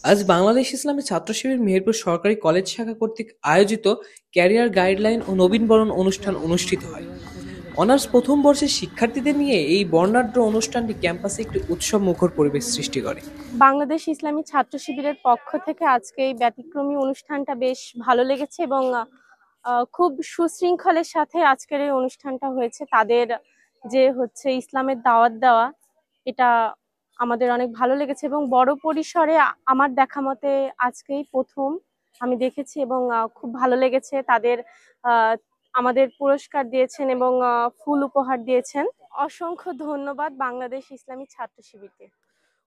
আজ বাংলাদেশ ইসলামী ছাত্র শিবির মেহেরপুর সরকারি কলেজ শাখা কর্তৃক আয়োজিত ক্যারিয়ার গাইডলাইন ও নবীনবরণ অনুষ্ঠান অনুষ্ঠিত হয়। অনার্স প্রথম বর্ষের শিক্ষার্থীদের নিয়ে এই বর্ণাঢ্য অনুষ্ঠানটি ক্যাম্পাসে একটি উৎসব মুখর পরিবেশ সৃষ্টি করে। বাংলাদেশ ইসলামী ছাত্র শিবিরের পক্ষ থেকে আজকে এই ব্যতিক্রমী অনুষ্ঠানটা বেশ ভালো লেগেছে এবং খুব সুশৃঙ্খলের সাথে আজকের এই অনুষ্ঠানটা হয়েছে। তাদের যে হচ্ছে ইসলামের দাওয়াত দেওয়া, এটা আমাদের অনেক ভালো লেগেছে এবং বড় পরিসরে আমার দেখা মতে আজকেই প্রথম আমি দেখেছি এবং খুব ভালো লেগেছে। তাদের আহ, আমাদের পুরস্কার দিয়েছেন এবং ফুল উপহার দিয়েছেন। অসংখ্য ধন্যবাদ বাংলাদেশ ইসলামী ছাত্র শিবিরকে।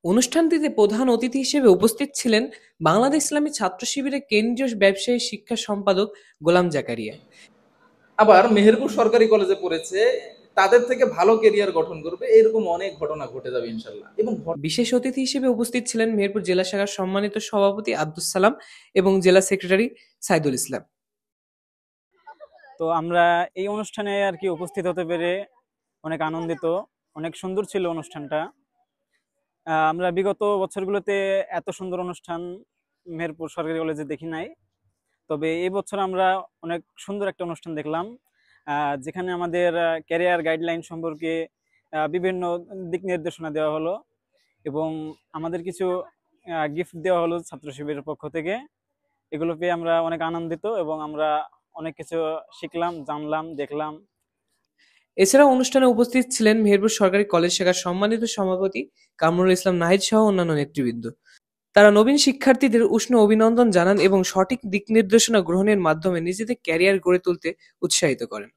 অনুষ্ঠানটিতে প্রধান অতিথি হিসেবে উপস্থিত ছিলেন বাংলাদেশ ইসলামী ছাত্র শিবিরের কেন্দ্রীয় ব্যবসায়ী শিক্ষা সম্পাদক গোলাম জাকারিয়া। আবার মেহেরপুর সরকারি কলেজে পড়েছে, তাদের থেকে ভালো কেরিয়ার গঠন করবে, এরকম অনেক ঘটনা ঘটে যাবে ইনশাল্লাহ। এবং বিশেষ অতিথি হিসেবে উপস্থিত ছিলেন মেহেরপুর জেলা শাখার সম্মানিত সভাপতি আব্দুস সালাম এবং জেলা সেক্রেটারি সাইদুল ইসলাম। তো আমরা এই অনুষ্ঠানে আর কি উপস্থিত হতে পেরে অনেক আনন্দিত। অনেক সুন্দর ছিল অনুষ্ঠানটা। আমরা বিগত বছরগুলোতে এত সুন্দর অনুষ্ঠান মেহেরপুর সরকারি কলেজে দেখি নাই, তবে এই বছর আমরা অনেক সুন্দর একটা অনুষ্ঠান দেখলাম, যেখানে আমাদের ক্যারিয়ার গাইডলাইন সম্পর্কে বিভিন্ন দিক নির্দেশনা দেওয়া হলো এবং আমাদের কিছু গিফট দেওয়া হলো ছাত্র শিবিরের পক্ষ থেকে। এগুলো পেয়ে আমরা অনেক আনন্দিত এবং আমরা অনেক কিছু শিখলাম, জানলাম, দেখলাম। এছাড়া অনুষ্ঠানে উপস্থিত ছিলেন মেহেরপুর সরকারি কলেজ শাখার সম্মানিত সভাপতি কামরুল ইসলাম নাহিদ সহ অন্যান্য নেতৃবৃন্দ। তারা নবীন শিক্ষার্থীদের উষ্ণ অভিনন্দন জানান এবং সঠিক দিক নির্দেশনা গ্রহণের মাধ্যমে নিজেদের ক্যারিয়ার গড়ে তুলতে উৎসাহিত করেন।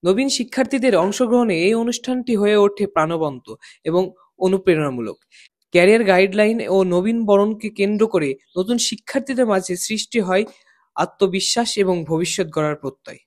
নবীন শিক্ষার্থীদের অংশগ্রহণে এই অনুষ্ঠানটি হয়ে ওঠে প্রাণবন্ত এবং অনুপ্রেরণামূলক। ক্যারিয়ার গাইডলাইন ও নবীনবরণকে কেন্দ্র করে নতুন শিক্ষার্থীদের মাঝে সৃষ্টি হয় আত্মবিশ্বাস এবং ভবিষ্যৎ গড়ার প্রত্যয়।